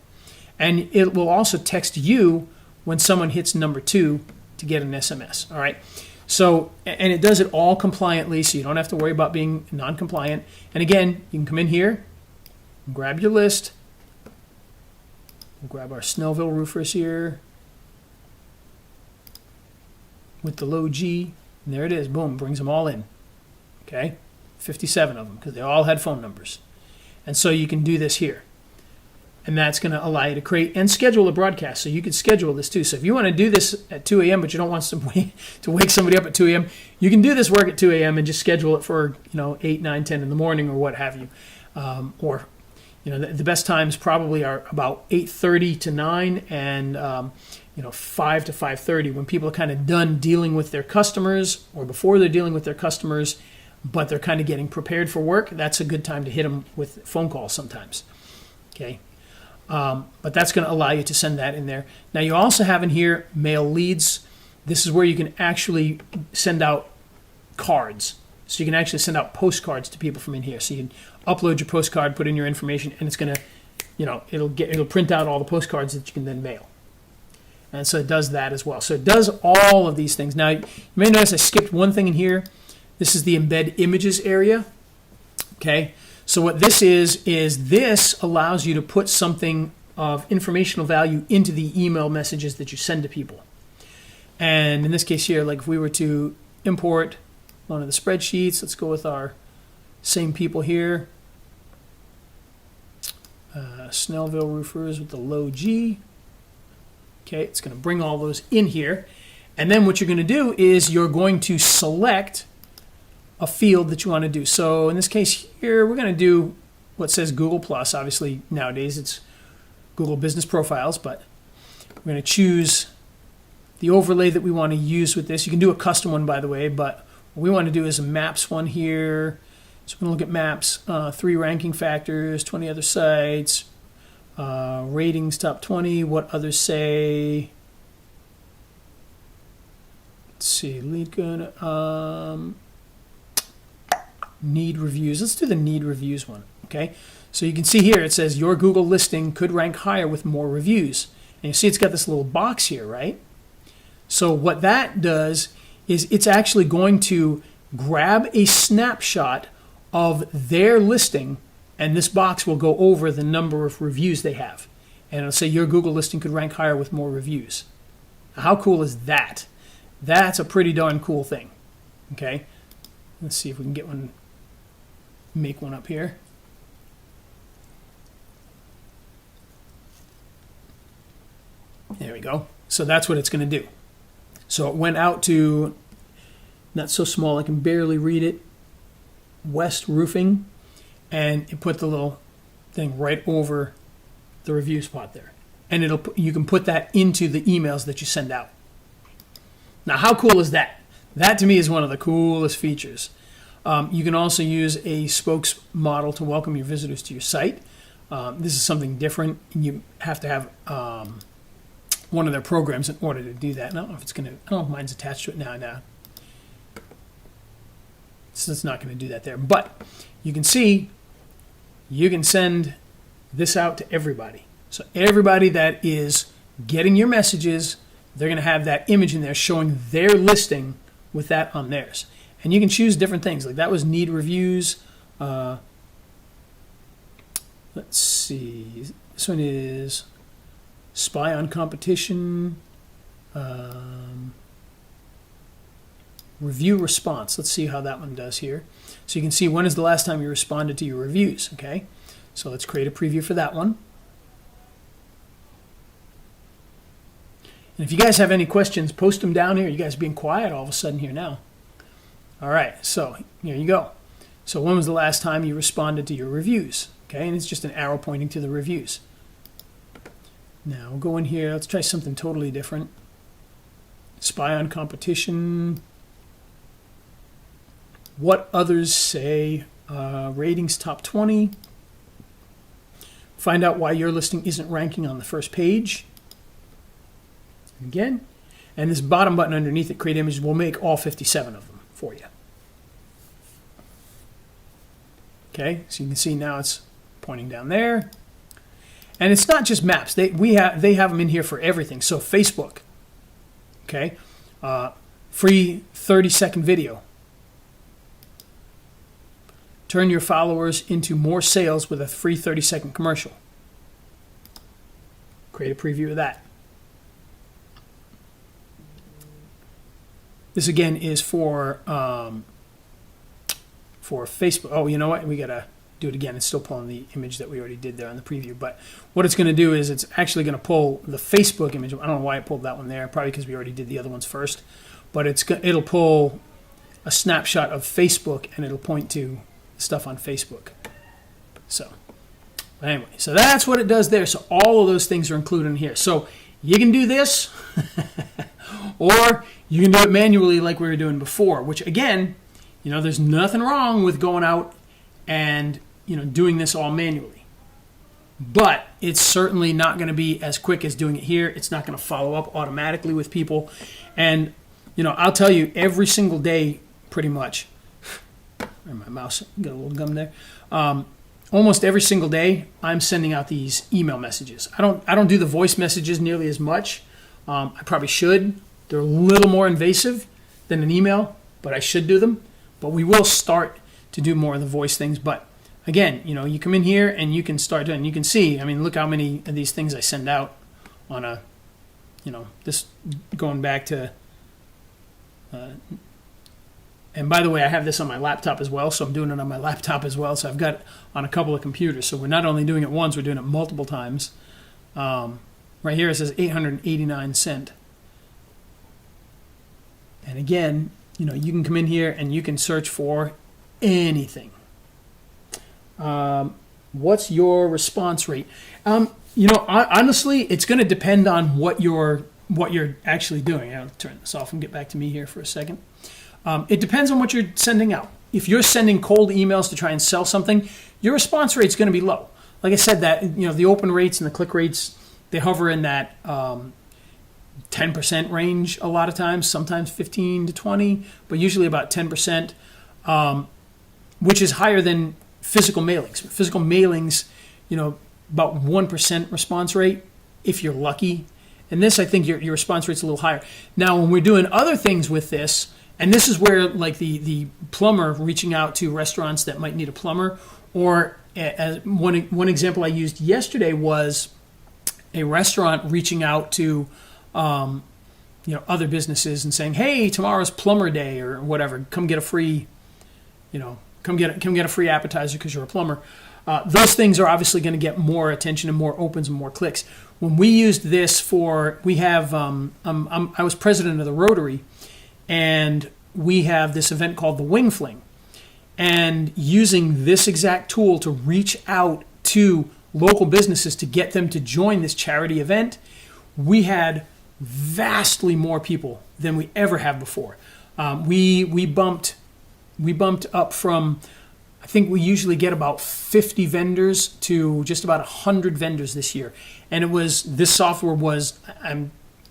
And it will also text you when someone hits number 2 to get an SMS, all right? So, and it does it all compliantly, so you don't have to worry about being non-compliant. And again, you can come in here, grab your list. We'll grab our Snellville roofers here with the low G, and there it is. Boom, brings them all in. Okay, 57 of them because they all had phone numbers. And so you can do this here. And that's going to allow you to create and schedule a broadcast. So you could schedule this too. So if you want to do this at 2 a.m., but you don't want to wake somebody up at 2 a.m., you can do this work at 2 a.m. and just schedule it for 8, 9, 10 in the morning or what have you. Or the best times probably are about 8:30 to 9 and 5 to 5:30 when people are kind of done dealing with their customers, or before they're dealing with their customers, but they're kind of getting prepared for work. That's a good time to hit them with phone calls sometimes. Okay. But that's going to allow you to send that in there. Now you also have in here mail leads. This is where you can actually send out cards. So you can actually send out postcards to people from in here. So you can upload your postcard, put in your information, and it's going to, it'll print out all the postcards that you can then mail. And so it does that as well. So it does all of these things. Now you may notice I skipped one thing in here. This is the embed images area. Okay. So what this is this allows you to put something of informational value into the email messages that you send to people. And in this case here, like if we were to import one of the spreadsheets, let's go with our same people here. Snellville roofers with the low G. Okay, it's going to bring all those in here. And then what you're going to do is you're going to select a field that you want to do. So in this case here, we're going to do what says Google Plus. Obviously nowadays it's Google Business Profiles, but we're going to choose the overlay that we want to use with this. You can do a custom one, by the way, but what we want to do is a maps one here. So we're going to look at maps, 3 ranking factors, 20 other sites, ratings top 20, what others say. Let's see, LeadKahuna, need reviews. Let's do the need reviews one, okay? So you can see here it says your Google listing could rank higher with more reviews. And you see it's got this little box here, right? So what that does is it's actually going to grab a snapshot of their listing, and this box will go over the number of reviews they have. And it'll say your Google listing could rank higher with more reviews. How cool is that? That's a pretty darn cool thing, okay? Let's see if we can get one, make one up here. There we go. So that's what it's going to do. So it went out to, not so small, I can barely read it, West Roofing, and it put the little thing right over the review spot there. And you can put that into the emails that you send out. Now, how cool is that? That to me is one of the coolest features. You can also use a spokes model to welcome your visitors to your site. This is something different. You have to have one of their programs in order to do that. And I don't know if it's going to, I don't know if mine's attached to it now. So it's not going to do that there. But you can see, you can send this out to everybody. So everybody that is getting your messages, they're going to have that image in there showing their listing with that on theirs. And you can choose different things. Like that was need reviews. Let's see. This one is spy on competition. Review response. Let's see how that one does here. So you can see when is the last time you responded to your reviews. Okay. So let's create a preview for that one. And if you guys have any questions, post them down here. You guys being quiet all of a sudden here now. All right, so here you go. So when was the last time you responded to your reviews? Okay, and it's just an arrow pointing to the reviews. Now we'll go in here. Let's try something totally different. Spy on competition. What others say. Ratings top 20. Find out why your listing isn't ranking on the first page. Again, and this bottom button underneath it, create images, will make all 57 of them for you. Okay, so you can see now it's pointing down there. And it's not just maps. They have them in here for everything. So Facebook, okay, free 30-second video. Turn your followers into more sales with a free 30-second commercial. Create a preview of that. This again is for Facebook. Oh, you know what? We gotta do it again. It's still pulling the image that we already did there on the preview. But what it's going to do is it's actually going to pull the Facebook image. I don't know why it pulled that one there. Probably because we already did the other ones first. But it'll pull a snapshot of Facebook and it'll point to stuff on Facebook. So anyway, so that's what it does there. So all of those things are included in here. So you can do this. Or you can do it manually like we were doing before, which again, there's nothing wrong with going out and, doing this all manually. But it's certainly not going to be as quick as doing it here. It's not going to follow up automatically with people. And, I'll tell you every single day pretty much. My mouse got a little gum there. Almost every single day I'm sending out these email messages. I don't do the voice messages nearly as much. I probably should. They're a little more invasive than an email, but I should do them. But we will start to do more of the voice things. But again, you come in here and you can start doing, you can see, look how many of these things I send out on a, this going back to, and by the way, I have this on my laptop as well, so I'm doing it on my laptop as well. So I've got it on a couple of computers. So we're not only doing it once, we're doing it multiple times. Right here it says 889 cents. And again, you can come in here and you can search for anything. What's your response rate? Honestly, it's going to depend on what you're actually doing. I'll turn this off and get back to me here for a second. It depends on what you're sending out. If you're sending cold emails to try and sell something, your response rate is going to be low. Like I said, that the open rates and the click rates, they hover in that 10% range a lot of times, sometimes 15 to 20, but usually about 10%, which is higher than physical mailings. Physical mailings, about 1% response rate if you're lucky. And this, I think your response rate's a little higher. Now, when we're doing other things with this, and this is where like the plumber reaching out to restaurants that might need a plumber, or as one example I used yesterday was a restaurant reaching out to other businesses and saying, "Hey, tomorrow's plumber day," or whatever. Come get a free, come get a free appetizer because you're a plumber. Those things are obviously going to get more attention and more opens and more clicks. When we used this we have I was president of the Rotary, and we have this event called the Wing Fling, and using this exact tool to reach out to local businesses to get them to join this charity event, we had vastly more people than we ever have before. We bumped up from, I think we usually get about 50 vendors to just about 100 vendors this year. And this software was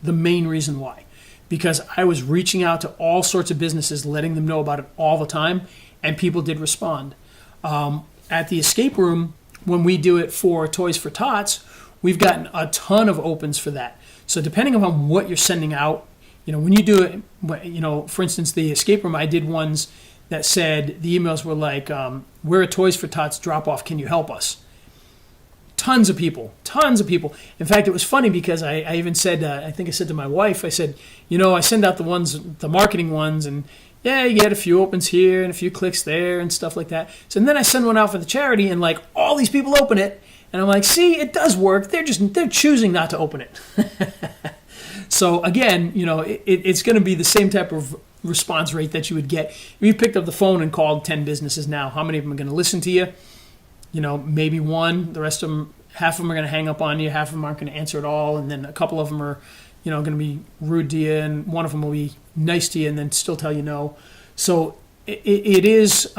the main reason why. Because I was reaching out to all sorts of businesses, letting them know about it all the time, and people did respond. At the escape room, when we do it for Toys for Tots, we've gotten a ton of opens for that. So depending on what you're sending out, when you do it, for instance, the escape room, I did ones that said, the emails were like, we're a Toys for Tots drop-off, can you help us? Tons of people. In fact, it was funny because I even said, I think I said to my wife, I said, I send out the marketing ones, and yeah, you get a few opens here and a few clicks there and stuff like that. So and then I send one out for the charity, and like all these people open it, and I'm like, see, it does work. They're choosing not to open it. So again, it's going to be the same type of response rate that you would get if you picked up the phone and called 10 businesses now. How many of them are going to listen to you? Maybe one. The rest of them, half of them are going to hang up on you. Half of them aren't going to answer at all, and then a couple of them are, going to be rude to you, and one of them will be nice to you and then still tell you no. So it is.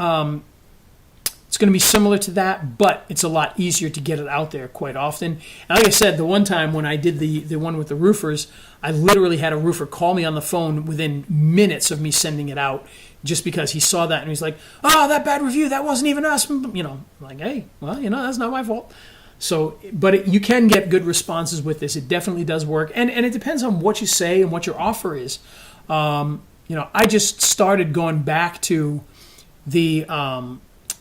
It's going to be similar to that, but it's a lot easier to get it out there quite often. And like I said, the one time when I did the one with the roofers, I literally had a roofer call me on the phone within minutes of me sending it out, just because he saw that and he's like, "Oh, that bad review, that wasn't even us." I'm like, "Hey, well, that's not my fault." So, but you can get good responses with this. It definitely does work, and it depends on what you say and what your offer is. I just started going back to the.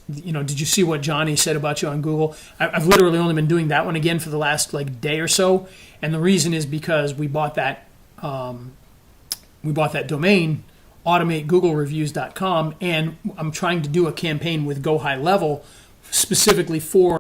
Did you see what Johnny said about you on Google? I've literally only been doing that one again for the last day or so, and the reason is because we bought that domain, automategooglereviews.com, and I'm trying to do a campaign with Go High Level specifically for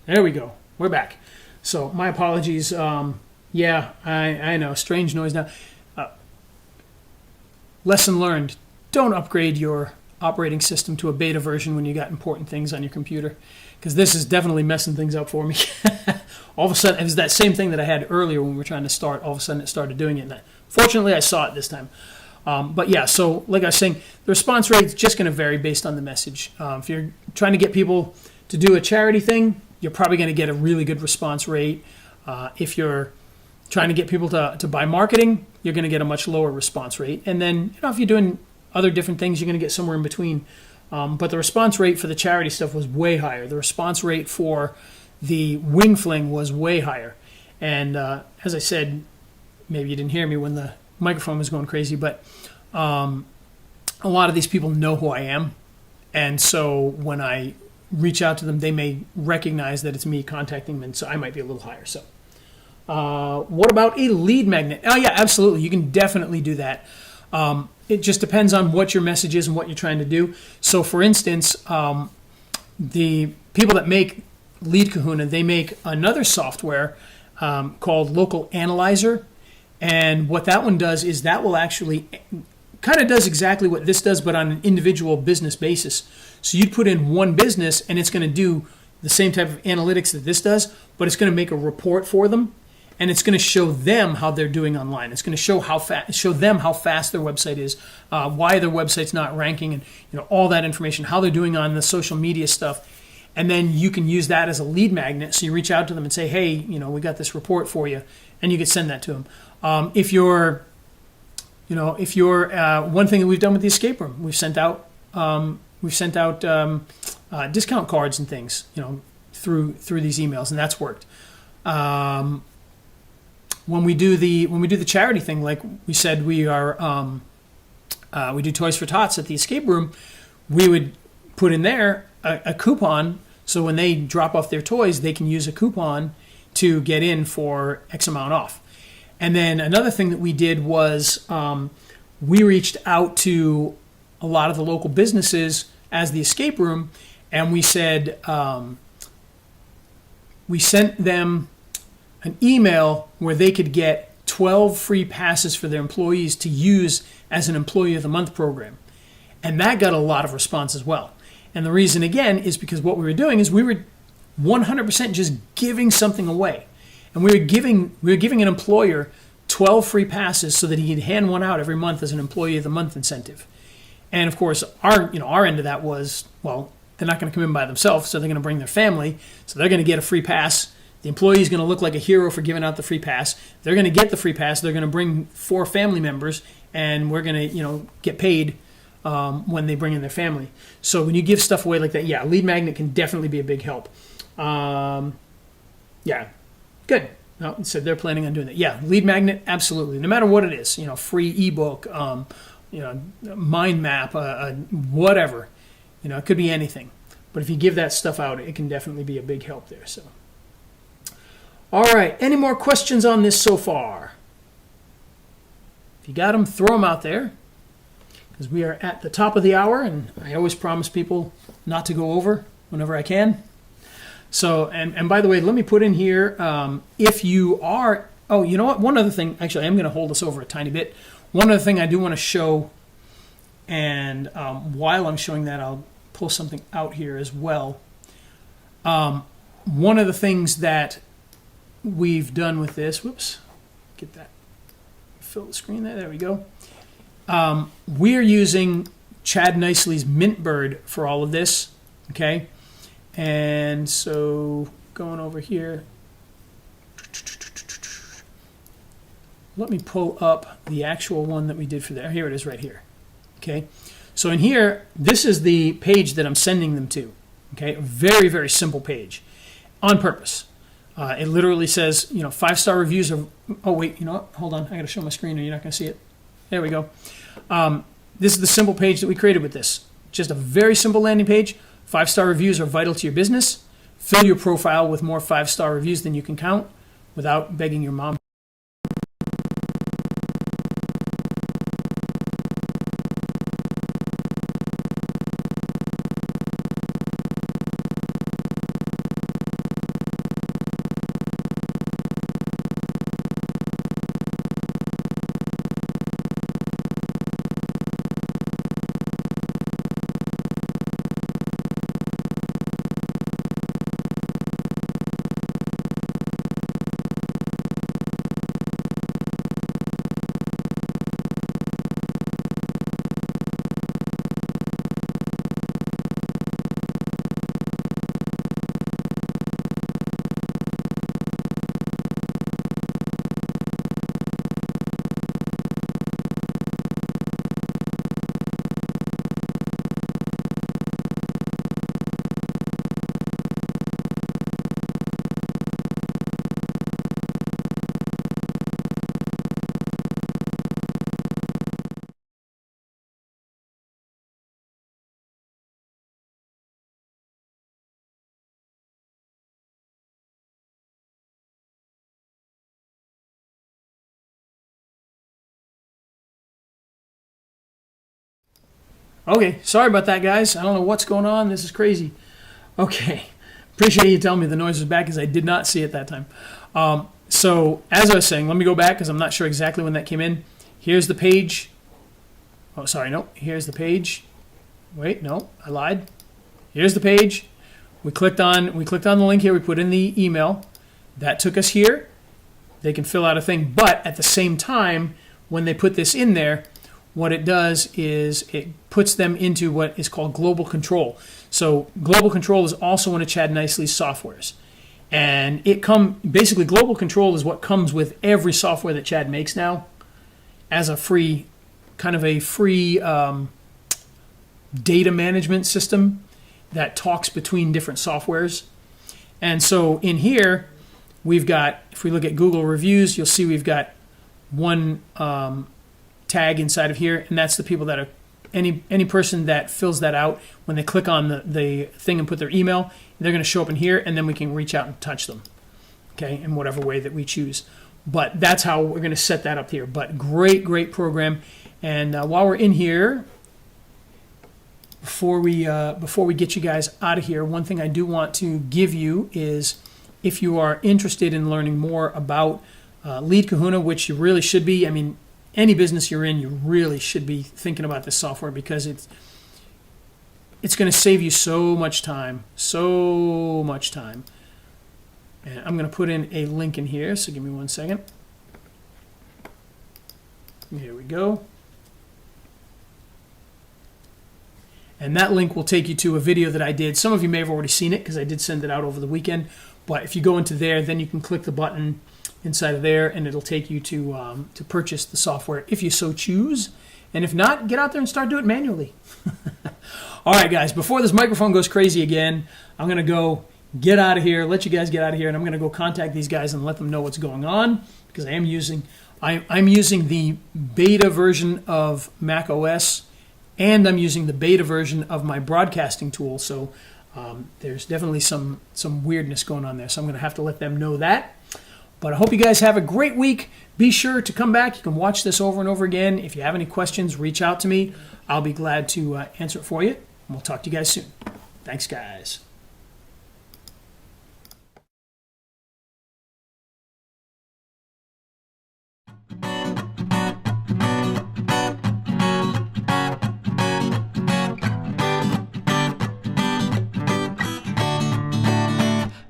There we go. We're back. So my apologies. Yeah, I know. Strange noise now. Lesson learned. Don't upgrade your operating system to a beta version when you got important things on your computer, because this is definitely messing things up for me. All of a sudden, it was that same thing that I had earlier when we were trying to start. All of a sudden, it started doing it. And fortunately, I saw it this time. But yeah, so like I was saying, the response rate is just going to vary based on the message. If you're trying to get people to do a charity thing, you're probably going to get a really good response rate. If you're trying to get people to buy marketing, you're going to get a much lower response rate. And then, if you're doing other different things, you're going to get somewhere in between. But the response rate for the charity stuff was way higher. The response rate for the wing fling was way higher. And as I said, maybe you didn't hear me when the microphone was going crazy, but a lot of these people know who I am. And so when I reach out to them, they may recognize that it's me contacting them, and so I might be a little higher. So what about a lead magnet? Oh yeah, absolutely. You can definitely do that. It just depends on what your message is and what you're trying to do. So for instance, the people that make LeadKahuna, they make another software called Local Analyzer. And what that one does is that will actually kind of does exactly what this does, but on an individual business basis. So you'd put in one business, and it's going to do the same type of analytics that this does, but it's going to make a report for them, and it's going to show them how they're doing online. It's going to show them how fast their website is, why their website's not ranking, and all that information, how they're doing on the social media stuff. And then you can use that as a lead magnet. So you reach out to them and say, "Hey, we got this report for you," and you can send that to them. If you're one thing that we've done with the escape room, we've sent out discount cards and things, through these emails, and that's worked. When we do the charity thing, like we said, we do Toys for Tots at the escape room. We would put in there a coupon, so when they drop off their toys, they can use a coupon to get in for X amount off. And then another thing that we did was we reached out to a lot of the local businesses as the escape room, and we said, we sent them an email where they could get 12 free passes for their employees to use as an Employee of the Month program. And that got a lot of response as well. And the reason, again, is because what we were doing is we were 100% just giving something away. And we were giving an employer 12 free passes so that he could hand one out every month as an Employee of the Month incentive. And of course, our end of that was, well, they're not going to come in by themselves, so they're going to bring their family. So they're going to get a free pass. The employee is going to look like a hero for giving out the free pass. They're going to get the free pass. They're going to bring 4 family members, and we're going to, get paid when they bring in their family. So when you give stuff away like that, yeah, Lead Magnet can definitely be a big help. Yeah, good. No, so they're planning on doing that. Yeah, Lead Magnet, absolutely. No matter what it is, free ebook, mind map, whatever. It could be anything. But if you give that stuff out, it can definitely be a big help there. So, all right. Any more questions on this so far? If you got them, throw them out there, because we are at the top of the hour, and I always promise people not to go over whenever I can. So, and by the way, let me put in here, if you are, oh, you know what? One other thing, actually, I'm going to hold this over a tiny bit. One other thing I do want to show, and while I'm showing that, I'll pull something out here as well. One of the things that we've done with this, whoops, get that, fill the screen there, there we go. We're using Chad Nicely's Mintbird for all of this, okay? And so going over here, let me pull up the actual one that we did for there. Here it is right here, okay? So in here, this is the page that I'm sending them to, okay? A very, very simple page on purpose. It literally says, 5-star reviews are, oh wait, you know what? Hold on, I gotta show my screen or you're not gonna see it. There we go. This is the simple page that we created with this. Just a very simple landing page. 5-star reviews are vital to your business. Fill your profile with more 5-star reviews than you can count without begging your mom. Okay, sorry about that, guys. I don't know what's going on. This is crazy. Okay, appreciate you telling me the noise was back because I did not see it that time. So as I was saying, let me go back because I'm not sure exactly when that came in. Here's the page. Oh, sorry, no. Here's the page. Wait, no, I lied. Here's the page. We clicked on the link here. We put in the email. That took us here. They can fill out a thing, but at the same time, when they put this in there, what it does is it puts them into what is called global control. So global control is also one of Chad Nicely's softwares. And basically global control is what comes with every software that Chad makes now as a free data management system that talks between different softwares. And so in here, we've got, if we look at Google reviews, you'll see we've got one tag inside of here, and that's the people that are any person that fills that out. When they click on the thing and put their email, they're going to show up in here, and then we can reach out and touch them, okay, in whatever way that we choose. But that's how we're going to set that up here. But great program. And while we're in here, before we get you guys out of here, one thing I do want to give you is, if you are interested in learning more about LeadKahuna, which you really should be. I mean, any business you're in, you really should be thinking about this software, because it's going to save you so much time. And I'm going to put in a link in here, so give me 1 second. Here we go. And that link will take you to a video that I did. Some of you may have already seen it, because I did send it out over the weekend. But if you go into there, then you can click the button inside of there, and it'll take you to purchase the software if you so choose. And if not, get out there and start doing it manually. All right, guys, before this microphone goes crazy again, I'm going to go get out of here, let you guys get out of here, and I'm going to go contact these guys and let them know what's going on, because I'm using the beta version of Mac OS, and I'm using the beta version of my broadcasting tool. So there's definitely some weirdness going on there. So I'm going to have to let them know that. But I hope you guys have a great week. Be sure to come back. You can watch this over and over again. If you have any questions, reach out to me. I'll be glad to answer it for you. And we'll talk to you guys soon. Thanks, guys.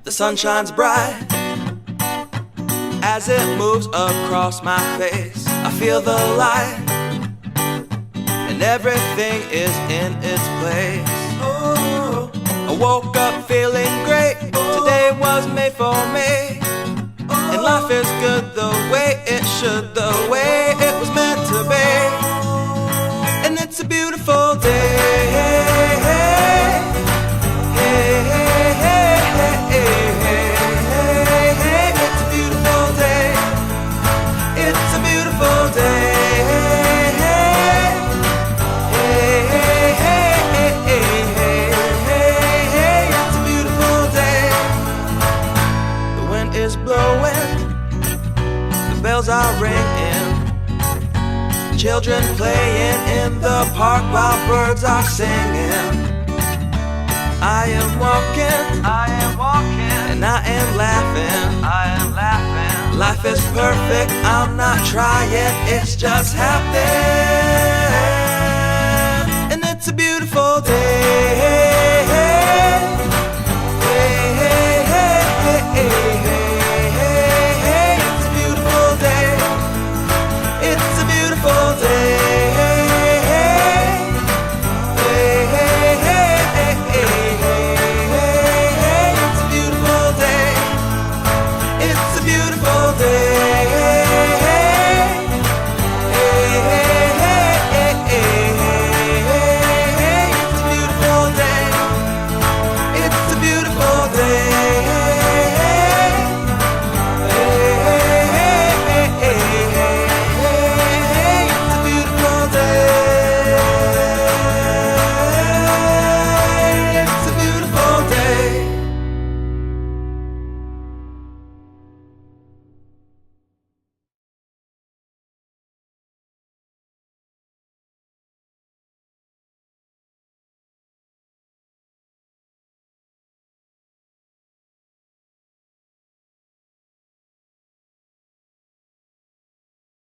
The sun shines bright as it moves across my face. I feel the light, and everything is in its place. Oh, I woke up feeling great. Today was made for me, and life is good the way it should, the way it was meant to be. And it's a beautiful day. Bells are ringing, children playing in the park while birds are singing. I am walking, and I am laughing, Life is perfect, I'm not trying, it's just happening. And it's a beautiful day.